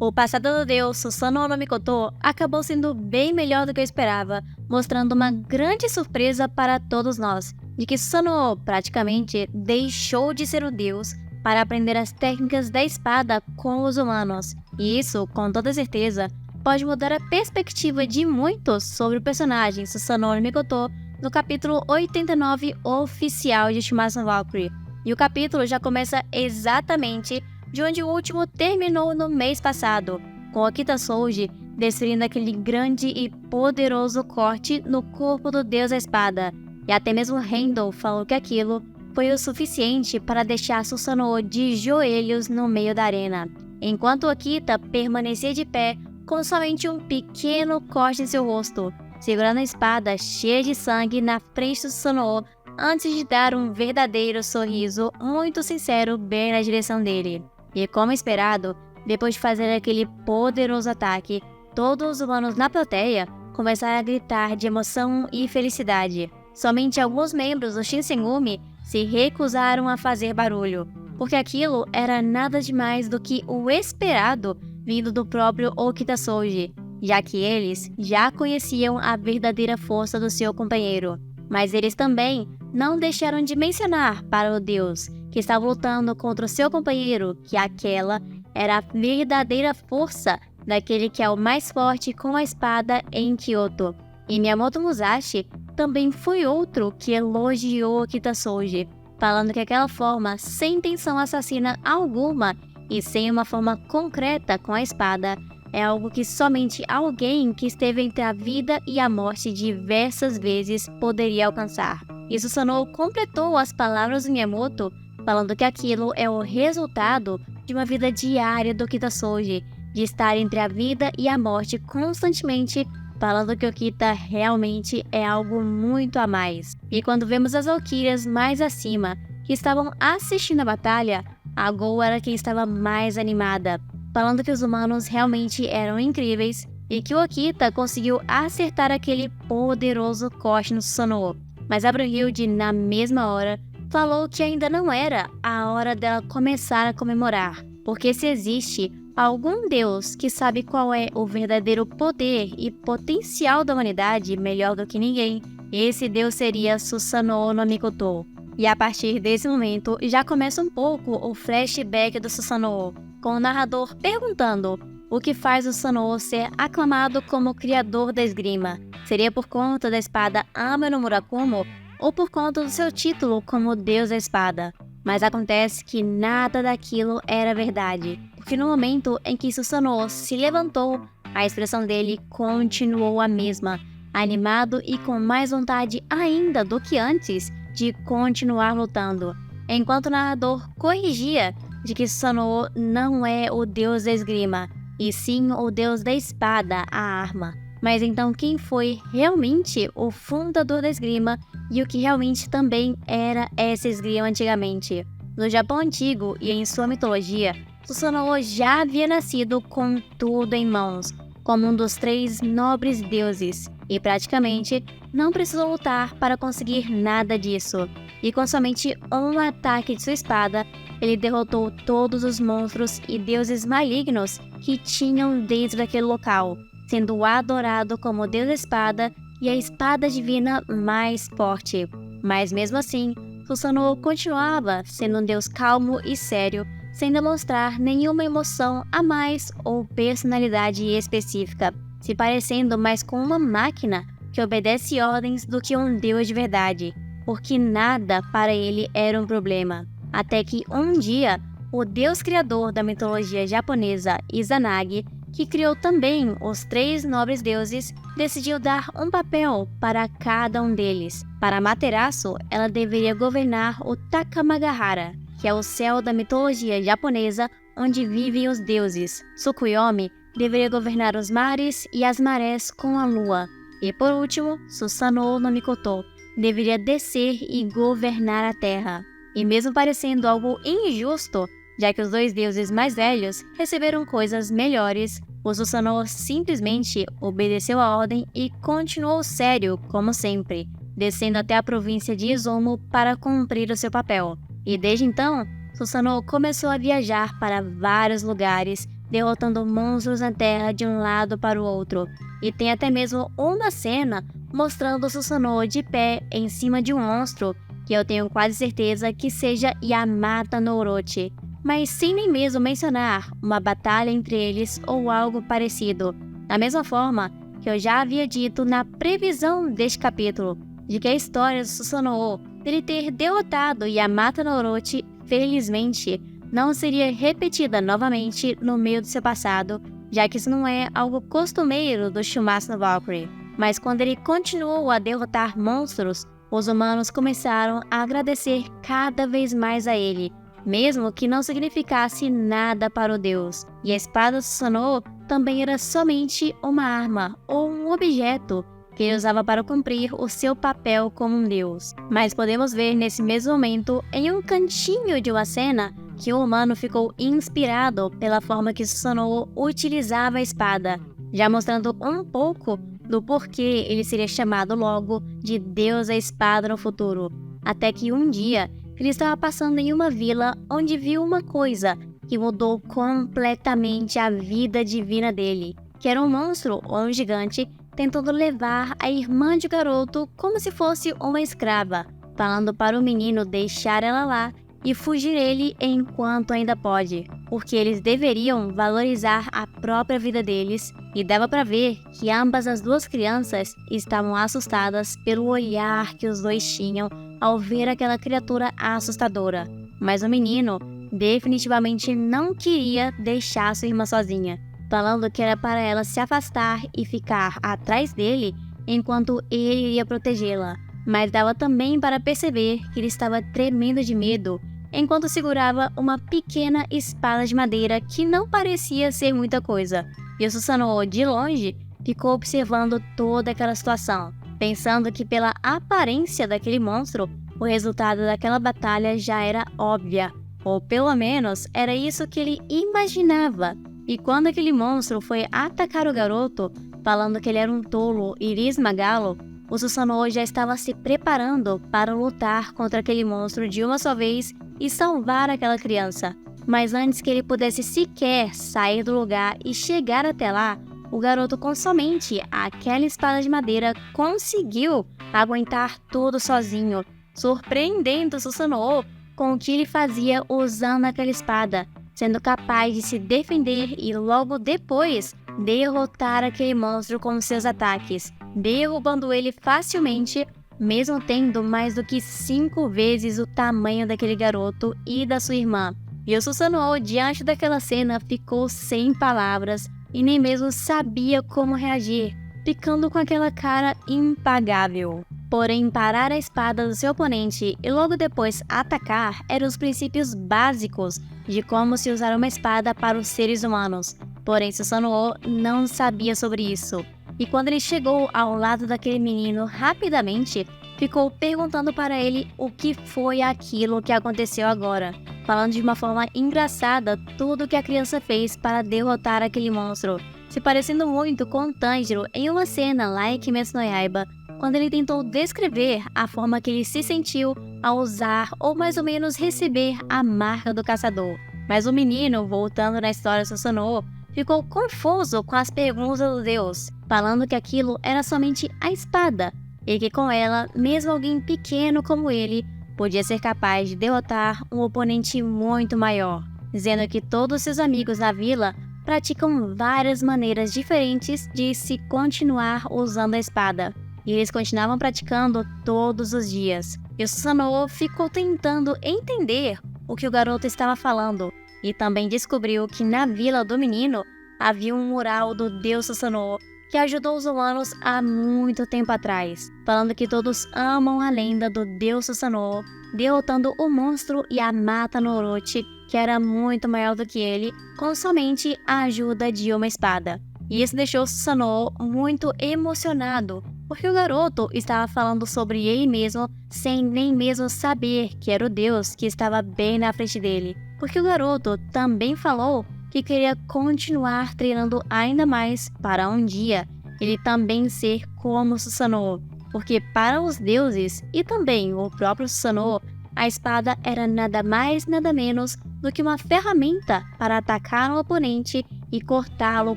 O passado do deus Susanoo no Mikoto acabou sendo bem melhor do que eu esperava, mostrando uma grande surpresa para todos nós, de que Susanoo praticamente deixou de ser um deus para aprender as técnicas da espada com os humanos. E isso, com toda certeza, pode mudar a perspectiva de muitos sobre o personagem Susanoo no Mikoto no capítulo 89 oficial de Shimazu no Valkyrie. E o capítulo já começa exatamente de onde o último terminou no mês passado, com Okita Souji desferindo aquele grande e poderoso corte no corpo do deus da espada, e até mesmo Randall falou que aquilo foi o suficiente para deixar Susanoo de joelhos no meio da arena, enquanto Okita permanecia de pé com somente um pequeno corte em seu rosto, segurando a espada cheia de sangue na frente de Susanoo antes de dar um verdadeiro sorriso muito sincero bem na direção dele. E como esperado, depois de fazer aquele poderoso ataque, todos os humanos na plateia começaram a gritar de emoção e felicidade. Somente alguns membros do Shinsengumi se recusaram a fazer barulho, porque aquilo era nada demais do que o esperado vindo do próprio Okita Souji, já que eles já conheciam a verdadeira força do seu companheiro. Mas eles também não deixaram de mencionar para o deus que estava lutando contra o seu companheiro que aquela era a verdadeira força daquele que é o mais forte com a espada em Kyoto. E Miyamoto Musashi também foi outro que elogiou Okita Souji, falando que aquela forma sem intenção assassina alguma e sem uma forma concreta com a espada é algo que somente alguém que esteve entre a vida e a morte diversas vezes poderia alcançar. E Susanoo completou as palavras do Miyamoto, falando que aquilo é o resultado de uma vida diária do Okita Souji, de estar entre a vida e a morte constantemente, falando que Okita realmente é algo muito a mais. E quando vemos as Valkyrias mais acima, que estavam assistindo a batalha, a Gol era quem estava mais animada, falando que os humanos realmente eram incríveis e que o Okita conseguiu acertar aquele poderoso corte no Susanoo. Mas a Brunhilde, na mesma hora, falou que ainda não era a hora dela começar a comemorar, porque se existe algum deus que sabe qual é o verdadeiro poder e potencial da humanidade melhor do que ninguém, esse deus seria Susanoo no Mikoto. E a partir desse momento já começa um pouco o flashback do Susanoo, com o narrador perguntando o que faz o Susanoo ser aclamado como criador da esgrima. Seria por conta da espada Ame no Murakumo ou por conta do seu título como Deus da Espada. Mas acontece que nada daquilo era verdade, porque no momento em que Susanoo se levantou, a expressão dele continuou a mesma, animado e com mais vontade ainda do que antes de continuar lutando, enquanto o narrador corrigia de que Susanoo não é o deus da esgrima, e sim o deus da espada, a arma. Mas então quem foi realmente o fundador da esgrima e o que realmente também era essa esgrima antigamente? No Japão antigo e em sua mitologia, Susanoo já havia nascido com tudo em mãos, como um dos 3 nobres deuses, e praticamente não precisou lutar para conseguir nada disso. E com somente um ataque de sua espada, ele derrotou todos os monstros e deuses malignos que tinham dentro daquele local, sendo adorado como Deus da Espada e a espada divina mais forte. Mas mesmo assim, Susanoo continuava sendo um deus calmo e sério, sem demonstrar nenhuma emoção a mais ou personalidade específica, se parecendo mais com uma máquina que obedece ordens do que um deus de verdade, porque nada para ele era um problema. Até que um dia, o deus criador da mitologia japonesa, Izanagi, que criou também os 3 nobres deuses, decidiu dar um papel para cada um deles. Para Amaterasu, ela deveria governar o Takamagahara, que é o céu da mitologia japonesa onde vivem os deuses. Tsukuyomi deveria governar os mares e as marés com a lua. E por último, Susanoo no Mikoto deveria descer e governar a terra. E mesmo parecendo algo injusto, já que os 2 deuses mais velhos receberam coisas melhores, o Susanoo simplesmente obedeceu a ordem e continuou sério, como sempre, descendo até a província de Izumo para cumprir o seu papel. E desde então, Susanoo começou a viajar para vários lugares derrotando monstros na terra de um lado para o outro. E tem até mesmo uma cena mostrando Susanoo de pé em cima de um monstro, que eu tenho quase certeza que seja Yamata no Orochi, mas sem nem mesmo mencionar uma batalha entre eles ou algo parecido. Da mesma forma que eu já havia dito na previsão deste capítulo, de que a história do Susanoo dele ter derrotado Yamata no Orochi, felizmente, não seria repetida novamente no meio do seu passado, já que isso não é algo costumeiro do Shumatsu no Valkyrie. Mas quando ele continuou a derrotar monstros, os humanos começaram a agradecer cada vez mais a ele, mesmo que não significasse nada para o deus. E a espada Susanoo também era somente uma arma ou um objeto que ele usava para cumprir o seu papel como um deus. Mas podemos ver nesse mesmo momento, em um cantinho de uma cena, que o humano ficou inspirado pela forma que Susanoo utilizava a espada, já mostrando um pouco do porquê ele seria chamado logo de Deus da Espada no futuro. Até que um dia, ele estava passando em uma vila onde viu uma coisa que mudou completamente a vida divina dele, que era um monstro ou um gigante tentando levar a irmã de garoto como se fosse uma escrava, falando para o menino deixar ela lá e fugir ele enquanto ainda pode, porque eles deveriam valorizar a própria vida deles, e dava para ver que ambas as duas crianças estavam assustadas pelo olhar que os dois tinham ao ver aquela criatura assustadora. Mas o menino definitivamente não queria deixar sua irmã sozinha, falando que era para ela se afastar e ficar atrás dele enquanto ele iria protegê-la. Mas dava também para perceber que ele estava tremendo de medo enquanto segurava uma pequena espada de madeira que não parecia ser muita coisa. E o Susanoo, de longe, ficou observando toda aquela situação, pensando que pela aparência daquele monstro, o resultado daquela batalha já era óbvia, ou pelo menos era isso que ele imaginava. E quando aquele monstro foi atacar o garoto, falando que ele era um tolo e iria esmagá-lo, o Susanoo já estava se preparando para lutar contra aquele monstro de uma só vez e salvar aquela criança. Mas antes que ele pudesse sequer sair do lugar e chegar até lá, o garoto com somente aquela espada de madeira conseguiu aguentar tudo sozinho, surpreendendo o Susanoo com o que ele fazia usando aquela espada, sendo capaz de se defender e logo depois derrotar aquele monstro com seus ataques, derrubando ele facilmente, mesmo tendo mais do que 5 vezes o tamanho daquele garoto e da sua irmã. E o Susanoo, diante daquela cena, ficou sem palavras e nem mesmo sabia como reagir, ficando com aquela cara impagável. Porém, parar a espada do seu oponente e logo depois atacar eram os princípios básicos de como se usar uma espada para os seres humanos. Porém, Susanoo não sabia sobre isso. E quando ele chegou ao lado daquele menino, rapidamente ficou perguntando para ele o que foi aquilo que aconteceu agora, falando de uma forma engraçada tudo o que a criança fez para derrotar aquele monstro, se parecendo muito com Tanjiro em uma cena lá em Kimetsu no Yaiba, quando ele tentou descrever a forma que ele se sentiu ao usar ou mais ou menos receber a marca do caçador. Mas o menino, voltando na história de Susanoo, ficou confuso com as perguntas do deus, falando que aquilo era somente a espada, e que com ela, mesmo alguém pequeno como ele, podia ser capaz de derrotar um oponente muito maior, dizendo que todos seus amigos na vila praticam várias maneiras diferentes de se continuar usando a espada, e eles continuavam praticando todos os dias. E o Susanoo ficou tentando entender o que o garoto estava falando, e também descobriu que na vila do menino havia um mural do deus Susanoo que ajudou os humanos há muito tempo atrás, falando que todos amam a lenda do deus Susanoo, derrotando o monstro Yamata no Orochi, que era muito maior do que ele, com somente a ajuda de uma espada. E isso deixou Susanoo muito emocionado, porque o garoto estava falando sobre ele mesmo sem nem mesmo saber que era o deus que estava bem na frente dele. Porque o garoto também falou que queria continuar treinando ainda mais para um dia ele também ser como Susanoo, porque para os deuses e também o próprio Susanoo, a espada era nada mais nada menos do que uma ferramenta para atacar um oponente e cortá-lo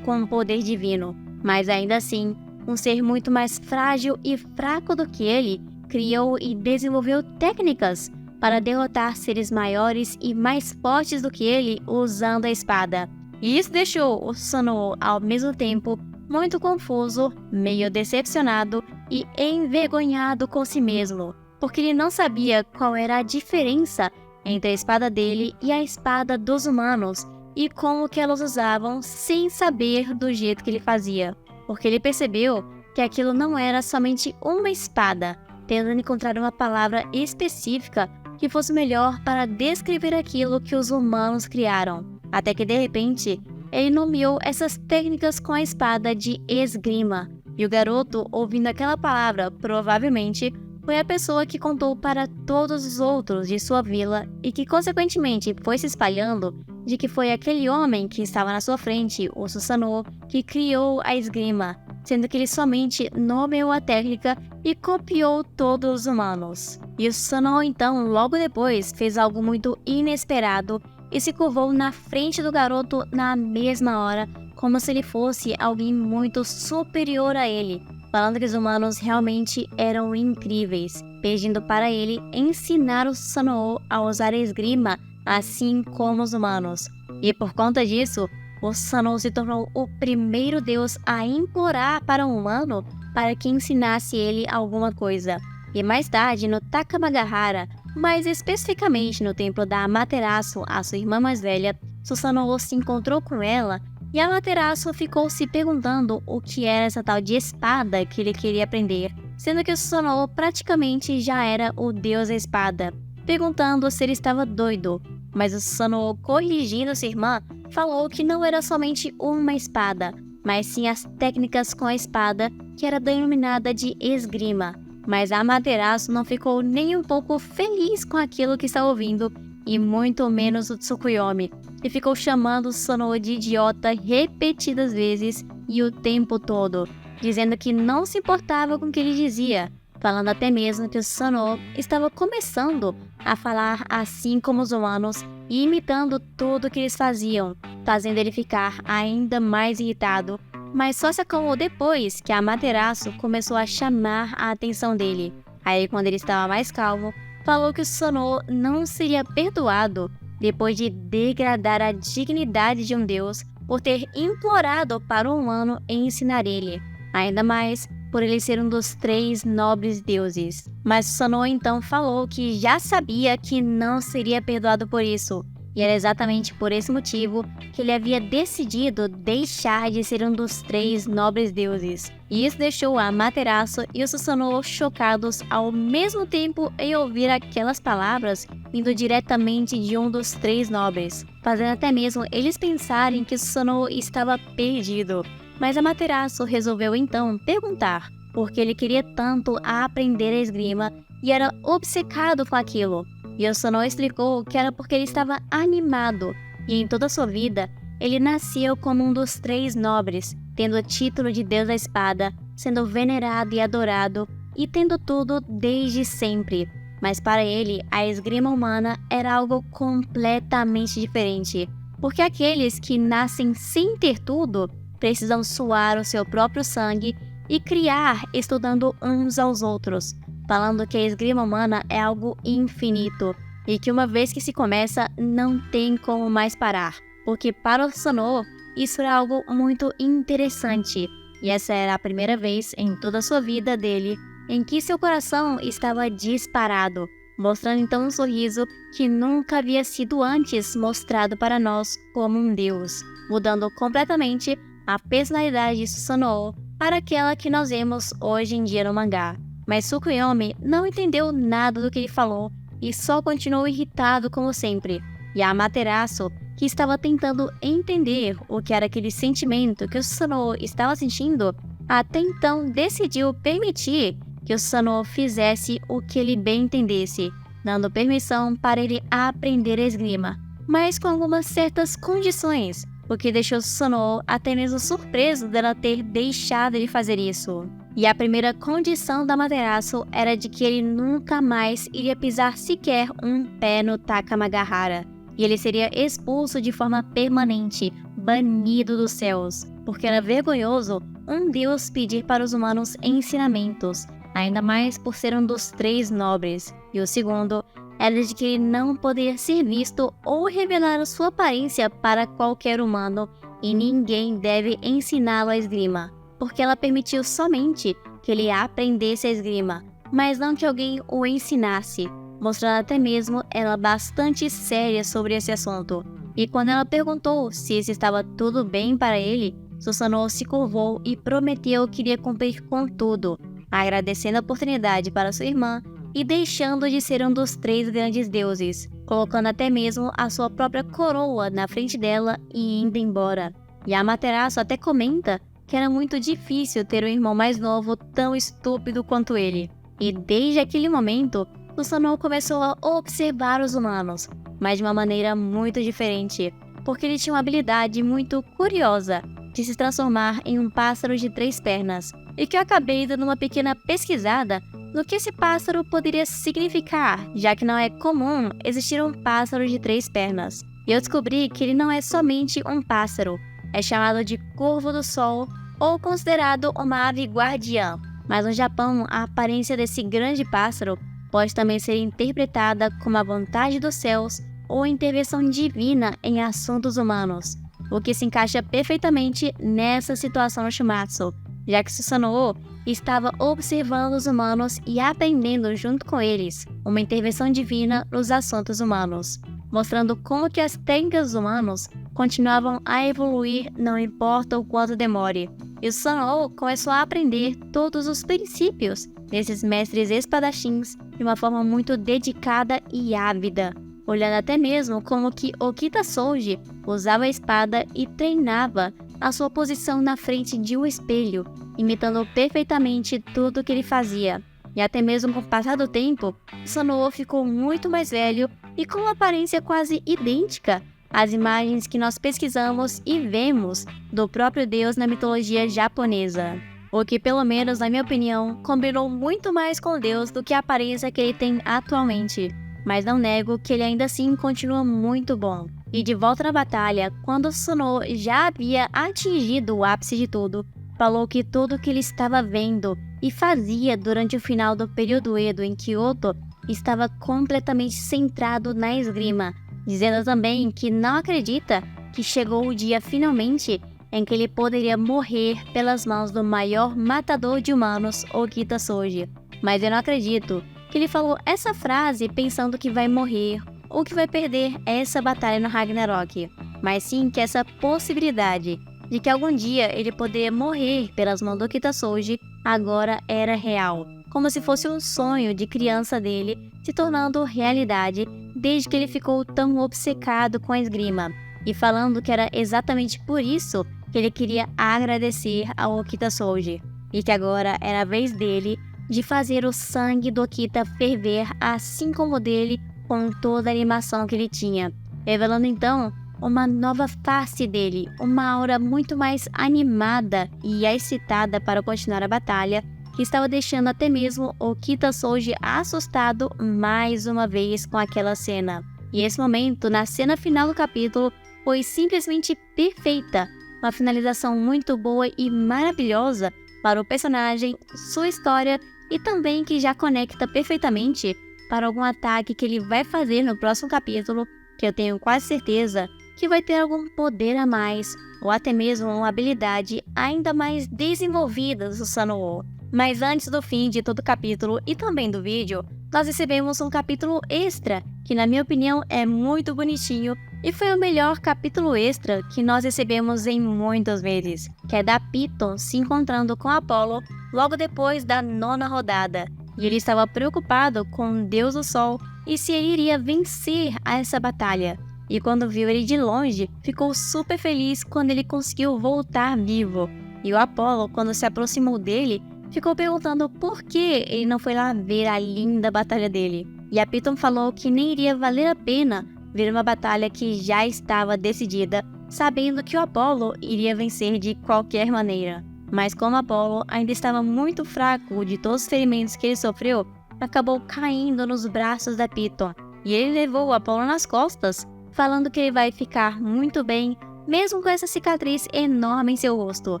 com um poder divino. Mas ainda assim, um ser muito mais frágil e fraco do que ele criou e desenvolveu técnicas para derrotar seres maiores e mais fortes do que ele usando a espada. E isso deixou o Susanoo ao mesmo tempo muito confuso, meio decepcionado e envergonhado com si mesmo, porque ele não sabia qual era a diferença entre a espada dele e a espada dos humanos e como que elas usavam sem saber do jeito que ele fazia, porque ele percebeu que aquilo não era somente uma espada, tentando encontrar uma palavra específica que fosse melhor para descrever aquilo que os humanos criaram, até que de repente ele nomeou essas técnicas com a espada de esgrima, e o garoto, ouvindo aquela palavra, provavelmente foi a pessoa que contou para todos os outros de sua vila e que consequentemente foi se espalhando de que foi aquele homem que estava na sua frente, o Susanoo, que criou a esgrima, sendo que ele somente nomeou a técnica e copiou todos os humanos. E o Susanoo então, logo depois, fez algo muito inesperado e se curvou na frente do garoto na mesma hora, como se ele fosse alguém muito superior a ele, falando que os humanos realmente eram incríveis, pedindo para ele ensinar o Susanoo a usar a esgrima assim como os humanos. E por conta disso, o Susanoo se tornou o primeiro deus a implorar para um humano para que ensinasse ele alguma coisa. E mais tarde, no Takamagahara, mais especificamente no templo da Amaterasu, a sua irmã mais velha, Susanoo se encontrou com ela e a Amaterasu ficou se perguntando o que era essa tal de espada que ele queria aprender, sendo que o Susanoo praticamente já era o deus da espada, perguntando se ele estava doido. Mas o Susanoo, corrigindo sua irmã, falou que não era somente uma espada, mas sim as técnicas com a espada, que era denominada de esgrima. Mas a Amaterasu não ficou nem um pouco feliz com aquilo que estava ouvindo, e muito menos o Tsukuyomi, e ficou chamando o Susanoo de idiota repetidas vezes e o tempo todo, dizendo que não se importava com o que ele dizia, falando até mesmo que o Susanoo estava começando a falar assim como os humanos e imitando tudo que eles faziam, fazendo ele ficar ainda mais irritado, mas só se acalmou depois que a Amaterasu começou a chamar a atenção dele. Aí, quando ele estava mais calmo, falou que o Susanoo não seria perdoado depois de degradar a dignidade de um deus por ter implorado para um humano ensinar ele, ainda mais por ele ser um dos 3 nobres deuses. Mas Susanoo então falou que já sabia que não seria perdoado por isso, e era exatamente por esse motivo que ele havia decidido deixar de ser um dos 3 nobres deuses. E isso deixou a Amaterasu e o Susanoo chocados ao mesmo tempo em ouvir aquelas palavras vindo diretamente de um dos 3 nobres, fazendo até mesmo eles pensarem que Susanoo estava perdido. Mas a Amaterasu resolveu então perguntar, porque ele queria tanto aprender a esgrima e era obcecado com aquilo. E o Susanoo explicou que era porque ele estava animado, e em toda a sua vida, ele nasceu como um dos 3 nobres, tendo o título de Deus da Espada, sendo venerado e adorado, e tendo tudo desde sempre. Mas para ele, a esgrima humana era algo completamente diferente, porque aqueles que nascem sem ter tudo, precisam suar o seu próprio sangue e criar estudando uns aos outros, falando que a esgrima humana é algo infinito e que uma vez que se começa, não tem como mais parar. Porque para o Susanoo, isso era algo muito interessante, e essa era a primeira vez em toda a sua vida dele em que seu coração estava disparado, mostrando então um sorriso que nunca havia sido antes mostrado para nós como um deus, mudando completamente a personalidade de Susanoo para aquela que nós vemos hoje em dia no mangá. Mas Tsukuyomi não entendeu nada do que ele falou e só continuou irritado como sempre. E a Amaterasu, que estava tentando entender o que era aquele sentimento que o Susanoo estava sentindo, até então decidiu permitir que o Susanoo fizesse o que ele bem entendesse, dando permissão para ele aprender a esgrima, mas com algumas certas condições, o que deixou Susanoo até mesmo surpreso dela ter deixado de fazer isso. E a primeira condição da Amaterasu era de que ele nunca mais iria pisar sequer um pé no Takamagahara, e ele seria expulso de forma permanente, banido dos céus, porque era vergonhoso um Deus pedir para os humanos ensinamentos, ainda mais por ser um dos 3 nobres, e o segundo era de que ele não poderia ser visto ou revelar a sua aparência para qualquer humano, e ninguém deve ensiná-lo a esgrima, porque ela permitiu somente que ele aprendesse a esgrima, mas não que alguém o ensinasse, mostrando até mesmo ela bastante séria sobre esse assunto. E quando ela perguntou se isso estava tudo bem para ele, Susanoo se curvou e prometeu que iria cumprir com tudo, agradecendo a oportunidade para sua irmã e deixando de ser um dos 3 grandes deuses, colocando até mesmo a sua própria coroa na frente dela e indo embora. E a Amaterasu até comenta que era muito difícil ter um irmão mais novo tão estúpido quanto ele. E desde aquele momento, Susanoo começou a observar os humanos, mas de uma maneira muito diferente, porque ele tinha uma habilidade muito curiosa de se transformar em um pássaro de 3 pernas, e que eu acabei dando uma pequena pesquisada no que esse pássaro poderia significar, já que não é comum existir um pássaro de 3 pernas. E eu descobri que ele não é somente um pássaro, é chamado de corvo do sol ou considerado uma ave guardiã. Mas no Japão, a aparência desse grande pássaro pode também ser interpretada como a vontade dos céus ou intervenção divina em assuntos humanos, o que se encaixa perfeitamente nessa situação no Shumatsu, já que Susanoo estava observando os humanos e aprendendo junto com eles uma intervenção divina nos assuntos humanos, mostrando como que as técnicas dos humanos continuavam a evoluir não importa o quanto demore. E Susanoo começou a aprender todos os princípios desses mestres espadachins de uma forma muito dedicada e ávida, olhando até mesmo como que Okita Souji usava a espada e treinava a sua posição na frente de um espelho, imitando perfeitamente tudo o que ele fazia. E até mesmo com o passar do tempo, Susanoo ficou muito mais velho e com uma aparência quase idêntica às imagens que nós pesquisamos e vemos do próprio deus na mitologia japonesa. O que, pelo menos na minha opinião, combinou muito mais com o deus do que a aparência que ele tem atualmente. Mas não nego que ele ainda assim continua muito bom. E de volta na batalha, quando Susanoo já havia atingido o ápice de tudo, falou que tudo o que ele estava vendo e fazia durante o final do período Edo em Kyoto estava completamente centrado na esgrima, dizendo também que não acredita que chegou o dia finalmente em que ele poderia morrer pelas mãos do maior matador de humanos, Okita Souji. Mas eu não acredito que ele falou essa frase pensando que vai morrer ou que vai perder essa batalha no Ragnarok, mas sim que essa possibilidade de que algum dia ele poderia morrer pelas mãos do Okita Souji agora era real, como se fosse um sonho de criança dele se tornando realidade desde que ele ficou tão obcecado com a esgrima, e falando que era exatamente por isso que ele queria agradecer ao Okita Souji, e que agora era a vez dele de fazer o sangue do Okita ferver assim como o dele com toda a animação que ele tinha, revelando então uma nova face dele, uma aura muito mais animada e excitada para continuar a batalha, que estava deixando até mesmo Okita Souji assustado mais uma vez com aquela cena. E esse momento, na cena final do capítulo, foi simplesmente perfeita, uma finalização muito boa e maravilhosa para o personagem, sua história e também que já conecta perfeitamente para algum ataque que ele vai fazer no próximo capítulo, que eu tenho quase certeza que vai ter algum poder a mais, ou até mesmo uma habilidade ainda mais desenvolvida do Susanoo. Mas antes do fim de todo o capítulo e também do vídeo, nós recebemos um capítulo extra, que na minha opinião é muito bonitinho e foi o melhor capítulo extra que nós recebemos em muitos meses, que é da Piton se encontrando com Apollo logo depois da 9ª rodada. E ele estava preocupado com o Deus do Sol e se ele iria vencer a essa batalha. E quando viu ele de longe, ficou super feliz quando ele conseguiu voltar vivo. E o Apollo, quando se aproximou dele, ficou perguntando por que ele não foi lá ver a linda batalha dele. E a Piton falou que nem iria valer a pena ver uma batalha que já estava decidida, sabendo que o Apollo iria vencer de qualquer maneira. Mas como Apollo ainda estava muito fraco de todos os ferimentos que ele sofreu, acabou caindo nos braços da Piton. E ele levou o Apollo nas costas, falando que ele vai ficar muito bem, mesmo com essa cicatriz enorme em seu rosto.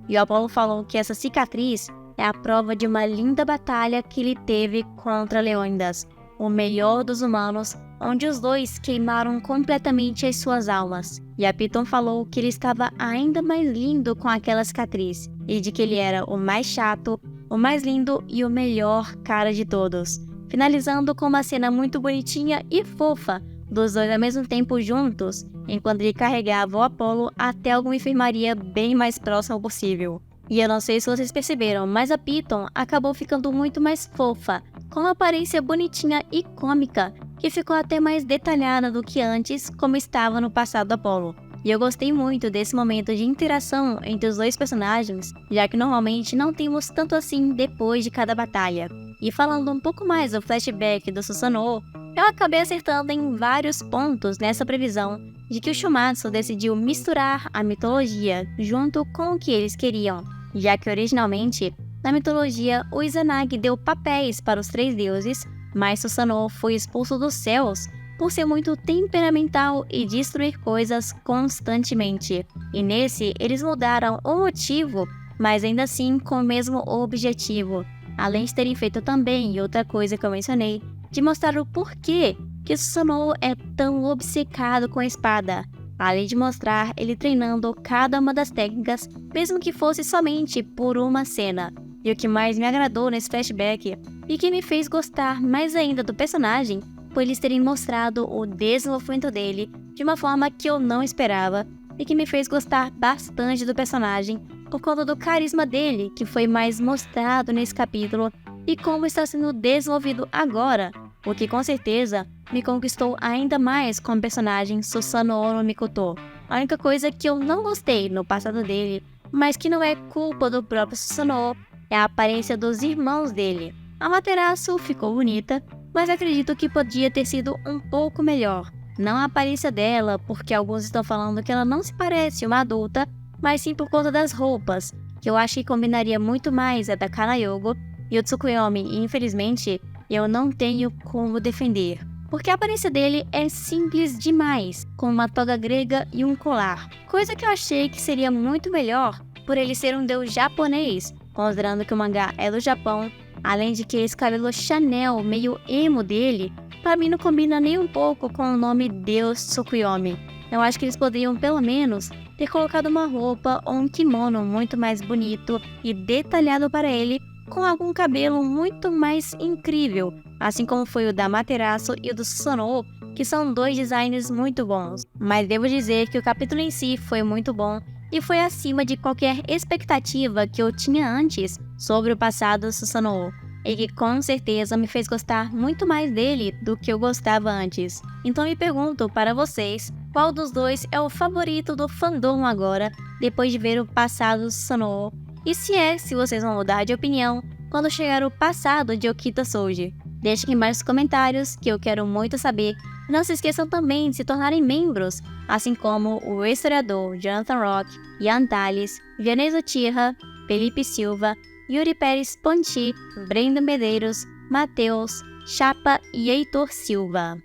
E o Apollo falou que essa cicatriz é a prova de uma linda batalha que ele teve contra Leônidas, o melhor dos humanos, onde os dois queimaram completamente as suas almas. E a Piton falou que ele estava ainda mais lindo com aquela cicatriz, e de que ele era o mais chato, o mais lindo e o melhor cara de todos. Finalizando com uma cena muito bonitinha e fofa, dos dois ao mesmo tempo juntos, enquanto ele carregava o Apollo até alguma enfermaria bem mais próxima possível. E eu não sei se vocês perceberam, mas a Piton acabou ficando muito mais fofa, com uma aparência bonitinha e cômica, que ficou até mais detalhada do que antes, como estava no passado do Apollo. E eu gostei muito desse momento de interação entre os dois personagens, já que normalmente não temos tanto assim depois de cada batalha. E falando um pouco mais do flashback do Susanoo, eu acabei acertando em vários pontos nessa previsão de que o Shumatsu decidiu misturar a mitologia junto com o que eles queriam, já que originalmente, na mitologia, o Izanagi deu papéis para os 3 deuses, mas Susanoo foi expulso dos céus por ser muito temperamental e destruir coisas constantemente. E nesse, eles mudaram o motivo, mas ainda assim com o mesmo objetivo, além de terem feito também outra coisa que eu mencionei, de mostrar o porquê que Susanoo é tão obcecado com a espada, além de mostrar ele treinando cada uma das técnicas, mesmo que fosse somente por uma cena. E o que mais me agradou nesse flashback, e que me fez gostar mais ainda do personagem, foi eles terem mostrado o desenvolvimento dele de uma forma que eu não esperava, e que me fez gostar bastante do personagem, por conta do carisma dele, que foi mais mostrado nesse capítulo, e como está sendo desenvolvido agora, o que com certeza me conquistou ainda mais com o personagem Susanoo no Mikoto. A única coisa que eu não gostei no passado dele, mas que não é culpa do próprio Susanoo, é a aparência dos irmãos dele. A Materaço ficou bonita, mas acredito que podia ter sido um pouco melhor. Não a aparência dela, porque alguns estão falando que ela não se parece uma adulta, mas sim por conta das roupas, que eu acho que combinaria muito mais a da Kanayogo e o Tsukuyomi, e infelizmente eu não tenho como defender, porque a aparência dele é simples demais, com uma toga grega e um colar, coisa que eu achei que seria muito melhor por ele ser um deus japonês, considerando que o mangá é do Japão, além de que esse cabelo Chanel meio emo dele, pra mim não combina nem um pouco com o nome Deus Tsukuyomi. Eu acho que eles poderiam pelo menos ter colocado uma roupa ou um kimono muito mais bonito e detalhado para ele, com algum cabelo muito mais incrível, assim como foi o da Materaço e o do Susanoo, que são 2 designs muito bons. Mas devo dizer que o capítulo em si foi muito bom e foi acima de qualquer expectativa que eu tinha antes sobre o passado do Susanoo, e que com certeza me fez gostar muito mais dele do que eu gostava antes. Então me pergunto para vocês, qual dos dois é o favorito do fandom agora, depois de ver o passado do Susanoo? E se vocês vão mudar de opinião quando chegar o passado de Okita Souji? Deixe aqui embaixo nos comentários, que eu quero muito saber. E não se esqueçam também de se tornarem membros, assim como o historiador Jonathan Rock, Ian Tales, Vianney Uchiha, Felipe Silva, Yuri Pérez Ponti, Brenda Medeiros, Matheus, Chapa e Heitor Silva.